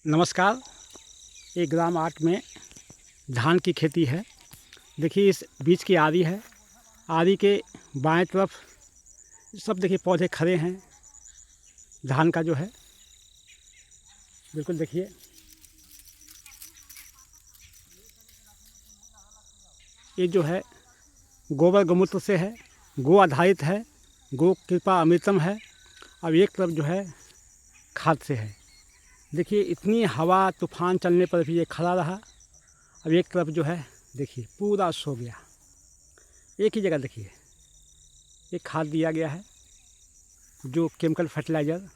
नमस्कार। ये ग्राम 8 में धान की खेती है। देखिए इस बीच की आरी है। आरी के बाएं तरफ सब देखिए पौधे खड़े हैं धान का जो है, बिल्कुल देखिए। ये जो है गोबर गौमूत्र से है, गो आधारित है, गो कृपा अमृतम है। अब एक तरफ जो है खाद से है। देखिए इतनी हवा तूफान चलने पर भी ये खड़ा रहा। अब एक तरफ जो है देखिए पूरा सो गया। एक ही जगह देखिए एक खाद दिया गया है जो केमिकल फर्टिलाइज़र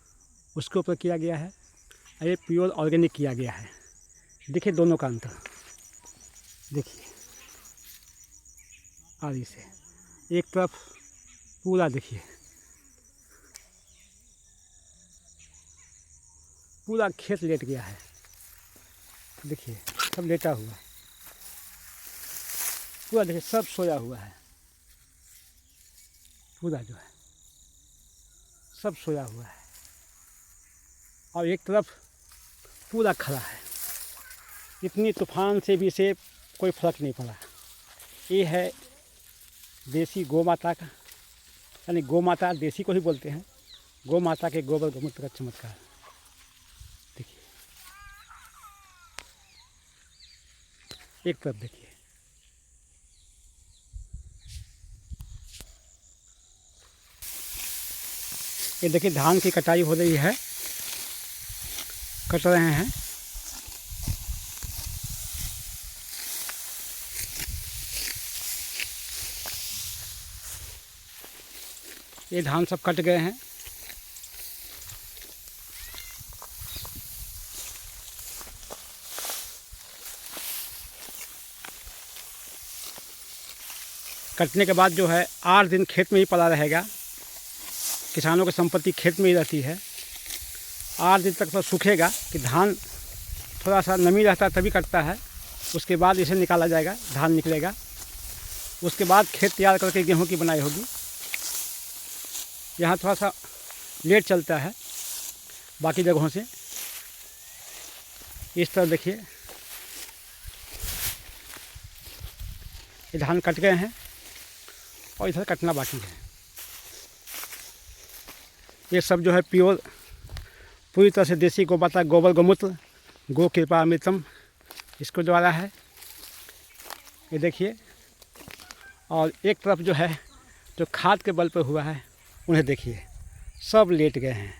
उसके ऊपर किया गया है, और ये प्योर ऑर्गेनिक किया गया है। देखिए दोनों का अंतर देखिए। आरी से एक तरफ पूरा देखिए पूरा खेत लेट गया है। देखिए सब लेटा हुआ है, पूरा देखिए सब सोया हुआ है। पूरा जो है सब सोया हुआ है, और एक तरफ पूरा खड़ा है। इतनी तूफान से भी इसे कोई फर्क नहीं पड़ा। ये है देसी गौ माता का, यानी गौ माता देसी को ही बोलते हैं, गौ माता के गोबर गौमूत्र का चमत्कार। देखिए एक तरफ देखिए ये देखिए धान की कटाई हो रही है, कट रहे हैं। ये धान सब कट गए हैं। कटने के बाद जो है 8 दिन खेत में ही पड़ा रहेगा। किसानों की संपत्ति खेत में ही रहती है। 8 दिन तक तो सूखेगा कि धान थोड़ा सा नमी रहता है तभी कटता है। उसके बाद इसे निकाला जाएगा, धान निकलेगा। उसके बाद खेत तैयार करके गेहूं की बुनाई होगी। यहाँ थोड़ा सा लेट चलता है बाकी जगहों से। इस तरह देखिए ये धान कट गए हैं और इधर कटना बाकी है। ये सब जो है प्योर पूरी तरह से देसी गौ माता गोबर गौमूत्र गो कृपा अमृतम इसको द्वारा है। ये देखिए, और एक तरफ जो है जो खाद के बल पर हुआ है उन्हें देखिए सब लेट गए हैं,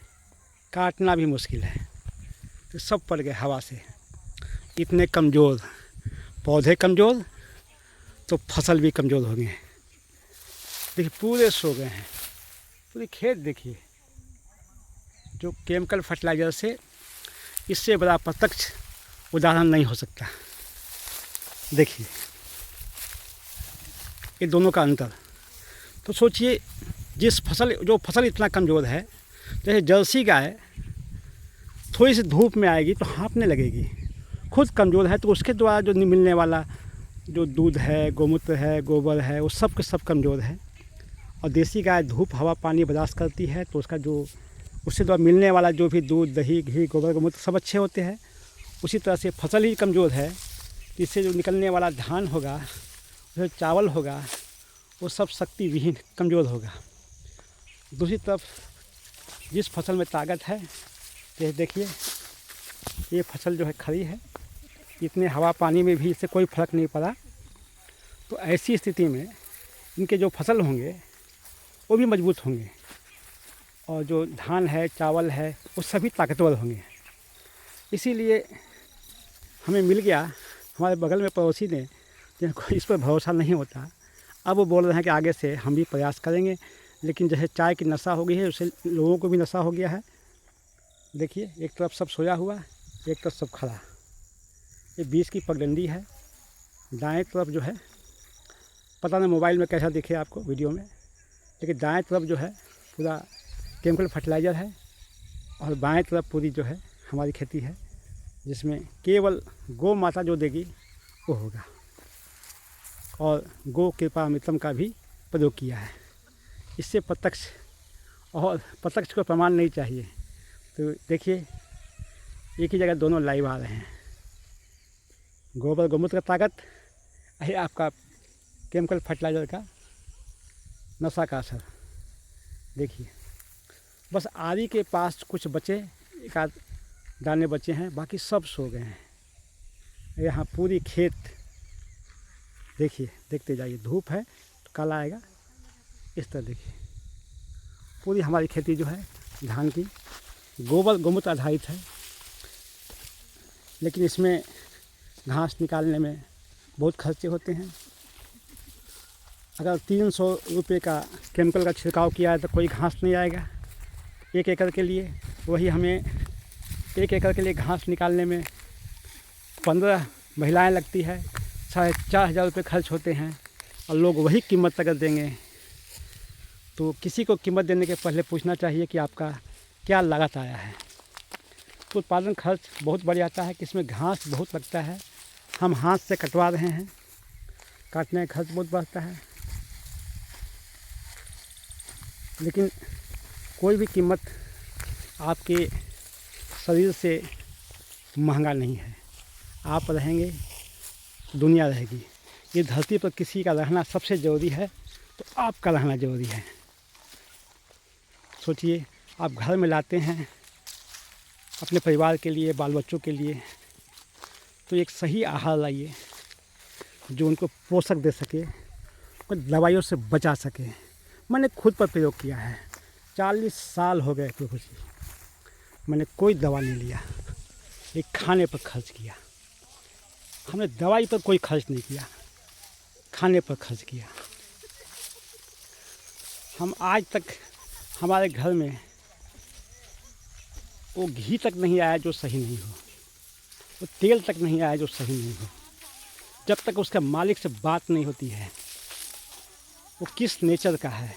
काटना भी मुश्किल है। तो सब पड़ गए हवा से। इतने कमज़ोर पौधे, कमज़ोर तो फसल भी कमज़ोर हो गए हैं। देखिए पूरे सो गए हैं। पूरी खेत देखिए जो केमिकल फर्टिलाइज़र से, इससे बड़ा प्रत्यक्ष उदाहरण नहीं हो सकता। देखिए ये दोनों का अंतर। तो सोचिए जो फसल इतना कमज़ोर है, जैसे जर्सी गाय थोड़ी सी धूप में आएगी तो हाँफने लगेगी, खुद कमज़ोर है, तो उसके द्वारा जो मिलने वाला जो दूध है, गोमूत्र है, गोबर है, वो सब के सब कमज़ोर है। और देसी गाय धूप हवा पानी बर्दाश्त करती है, तो उसका जो उससे द्वारा मिलने वाला जो भी दूध दही घी गोबर गौमूत्र सब अच्छे होते हैं। उसी तरह से फसल ही कमज़ोर है, इससे जो निकलने वाला धान होगा, जो चावल होगा, वो सब शक्ति विहीन कमज़ोर होगा। दूसरी तरफ जिस फसल में ताकत है, ये देखिए ये फसल जो है खड़ी है, इतने हवा पानी में भी इससे कोई फर्क नहीं पड़ा। तो ऐसी स्थिति में इनके जो फसल होंगे वो भी मजबूत होंगे, और जो धान है चावल है वो सभी ताकतवर होंगे। इसीलिए हमें मिल गया। हमारे बगल में पड़ोसी ने, जिनको इस पर भरोसा नहीं होता, अब वो बोल रहे हैं कि आगे से हम भी प्रयास करेंगे। लेकिन जैसे चाय की नशा हो गई है, उससे लोगों को भी नशा हो गया है। देखिए एक तरफ सब सोया हुआ, एक तरफ सब खड़ा। ये बीच की पगडंडी है। दाएं तरफ जो है, पता नहीं मोबाइल में कैसा दिखे आपको वीडियो में, लेकिन दाएं तरफ जो है पूरा केमिकल फर्टिलाइज़र है, और बाएं तरफ पूरी जो है हमारी खेती है, जिसमें केवल गौ माता जो देगी वो होगा, और गो कृपा अमृतम का भी प्रयोग किया है। इससे प्रत्यक्ष को प्रमाण नहीं चाहिए। तो देखिए एक ही जगह दोनों लाइव आ रहे हैं। गोबर गोमूत्र का ताकत, है आपका केमिकल फर्टिलाइज़र का नशा का असर। देखिए बस आरी के पास कुछ बचे, एक आध दाने बचे हैं, बाकी सब सो गए हैं। यहाँ पूरी खेत देखिए, देखते जाइए, धूप है तो कल आएगा। इस तरह देखिए पूरी हमारी खेती जो है धान की गोबर गोमूत्र आधारित है, लेकिन इसमें घास निकालने में बहुत खर्चे होते हैं। अगर 300 रुपये का केमिकल का छिड़काव किया है तो कोई घास नहीं आएगा 1 एकड़ के लिए। वही हमें 1 एकड़ के लिए घास निकालने में 15 महिलाएं लगती है, 4,500 रुपये खर्च होते हैं। और लोग वही कीमत अगर देंगे तो किसी को कीमत देने के पहले पूछना चाहिए कि आपका क्या लागत आया है। तो उत्पादन खर्च बहुत बढ़ जाता है कि इसमें घास बहुत लगता है, हम हाथ से कटवा रहे हैं, काटने का खर्च बहुत बढ़ता है। लेकिन कोई भी कीमत आपके शरीर से महंगा नहीं है। आप रहेंगे दुनिया रहेगी। ये धरती पर किसी का रहना सबसे ज़रूरी है, तो आपका रहना ज़रूरी है। सोचिए, आप घर में लाते हैं अपने परिवार के लिए, बाल बच्चों के लिए, तो एक सही आहार लाइए जो उनको पोषक दे सके, और दवाइयों से बचा सके। मैंने खुद पर प्रयोग किया है, 40 साल हो गए तो कुछ मैंने कोई दवा नहीं लिया, एक खाने पर खर्च किया। हमने दवाई पर कोई खर्च नहीं किया, खाने पर खर्च किया। हम आज तक हमारे घर में वो घी तक नहीं आया जो सही नहीं हो, वो तेल तक नहीं आया जो सही नहीं हो। जब तक उसके मालिक से बात नहीं होती है, वो किस नेचर का है,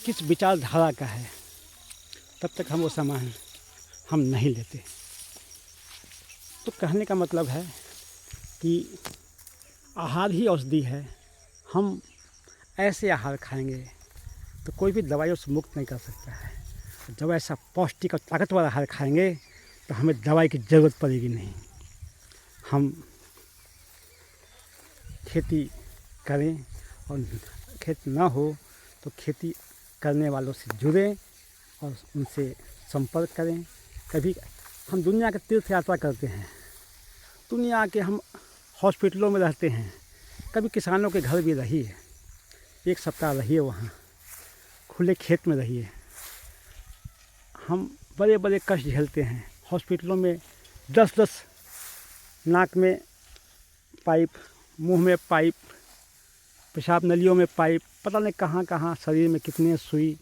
किस विचारधारा का है, तब तक हम वो सामान हम नहीं लेते। तो कहने का मतलब है कि आहार ही औषधि है। हम ऐसे आहार खाएंगे तो कोई भी दवाइयों से मुक्त नहीं कर सकता है। जब ऐसा पौष्टिक और ताकतवर आहार खाएंगे तो हमें दवाई की ज़रूरत पड़ेगी नहीं। हम खेती करें, और खेत ना हो तो खेती करने वालों से जुड़ें और उनसे संपर्क करें। कभी हम दुनिया के तीर्थ यात्रा करते हैं, दुनिया के हम हॉस्पिटलों में रहते हैं, कभी किसानों के घर भी रहिए, 1 सप्ताह रहिए वहाँ, खुले खेत में रहिए। हम बड़े बड़े कष्ट झेलते हैं हॉस्पिटलों में, 10-10 नाक में पाइप, मुंह में पाइप, पेशाब नलियों में पाइप, पता नहीं कहाँ कहाँ शरीर में कितने सुई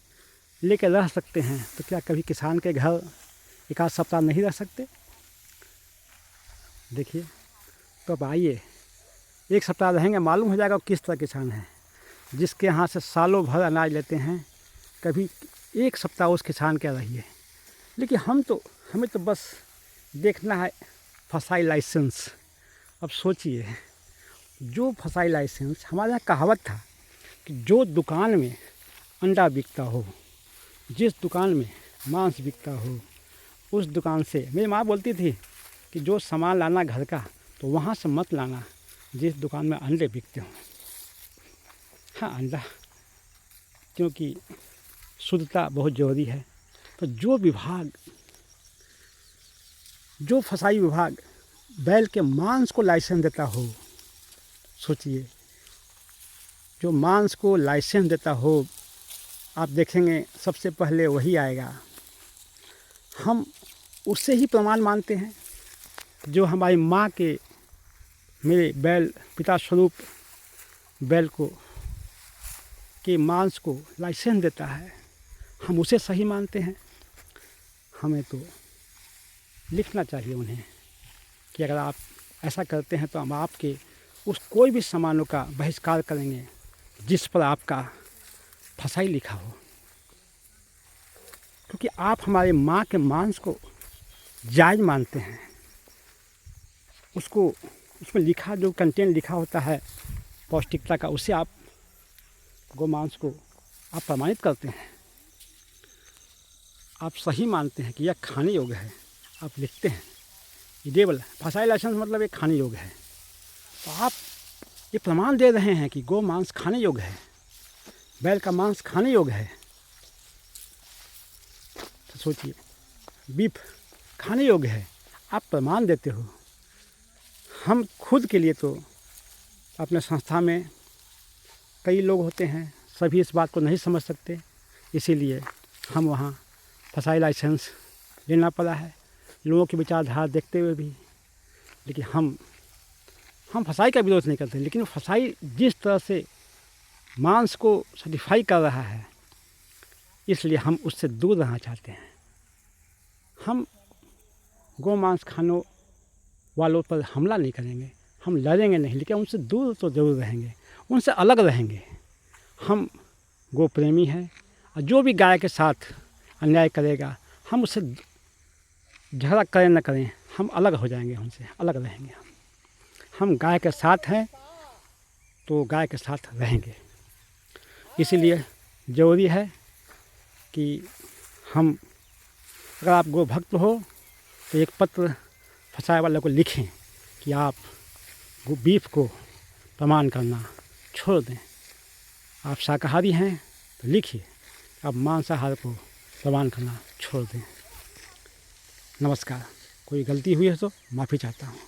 लेके रह सकते हैं। तो क्या कभी किसान के घर 1 आध सप्ताह नहीं रह सकते? देखिए, तो अब आइए 1 सप्ताह रहेंगे, मालूम हो जाएगा किस तरह किसान है। जिसके यहाँ से सालों भर अनाज लेते हैं, कभी 1 सप्ताह उस किसान के रहिए। लेकिन हमें तो बस देखना है फसाई लाइसेंस। अब सोचिए, जो फसाई लाइसेंस, हमारे यहाँ कहावत था कि जो दुकान में अंडा बिकता हो, जिस दुकान में मांस बिकता हो, उस दुकान से, मेरी माँ बोलती थी कि जो सामान लाना घर का तो वहाँ से मत लाना जिस दुकान में अंडे बिकते हों। हाँ, अंडा, क्योंकि शुद्धता बहुत ज़रूरी है। तो जो फसाई विभाग बैल के मांस को लाइसेंस देता हो, सोचिए, जो मांस को लाइसेंस देता हो, आप देखेंगे सबसे पहले वही आएगा। हम उससे ही प्रमाण मानते हैं जो हमारी माँ के, मेरे बैल पिता स्वरूप बैल को के मांस को लाइसेंस देता है, हम उसे सही मानते हैं। हमें तो लिखना चाहिए उन्हें कि अगर आप ऐसा करते हैं तो हम आपके उस कोई भी सामानों का बहिष्कार करेंगे जिस पर आपका फसाई लिखा हो, क्योंकि आप हमारे माँ के मांस को जायज़ मानते हैं। उसको, उसमें लिखा, जो कंटेंट लिखा होता है पौष्टिकता का, उसे आप गोमांस को आप प्रमाणित करते हैं, आप सही मानते हैं कि यह खाने योग्य है, आप लिखते हैं। ईडेबल फसाई लाइसेंस मतलब ये खाने योग्य है। तो आप ये प्रमाण दे रहे हैं कि गौ मांस खाने योग्य है, बैल का मांस खाने योग्य है। तो सोचिए, बीफ खाने योग्य है, आप प्रमाण देते हो। हम खुद के लिए तो अपने संस्था में कई लोग होते हैं, सभी इस बात को नहीं समझ सकते, इसीलिए हम वहाँ फसाई लाइसेंस लेना पड़ा है, लोगों की विचारधारा देखते हुए भी। लेकिन हम फसाई का विरोध नहीं करते, लेकिन फसाई जिस तरह से मांस को सर्टिफाई कर रहा है, इसलिए हम उससे दूर रहना चाहते हैं। हम गौ मांस खाने वालों पर हमला नहीं करेंगे, हम लड़ेंगे नहीं, लेकिन उनसे दूर तो ज़रूर रहेंगे, उनसे अलग रहेंगे। हम गौ प्रेमी हैं, और जो भी गाय के साथ अन्याय करेगा, हम उससे झगड़ा करें न करें, हम अलग हो जाएंगे, उनसे अलग रहेंगे। हम गाय के साथ हैं तो गाय के साथ रहेंगे। इसीलिए ज़रूरी है कि हम, अगर आप गौ भक्त हो तो एक पत्र फसाए वालों को लिखें कि आप बीफ को प्रमाण करना छोड़ दें। आप शाकाहारी हैं तो लिखिए आप मांसाहार को प्रमाण करना छोड़ दें। नमस्कार। कोई गलती हुई है तो माफ़ी चाहता हूँ।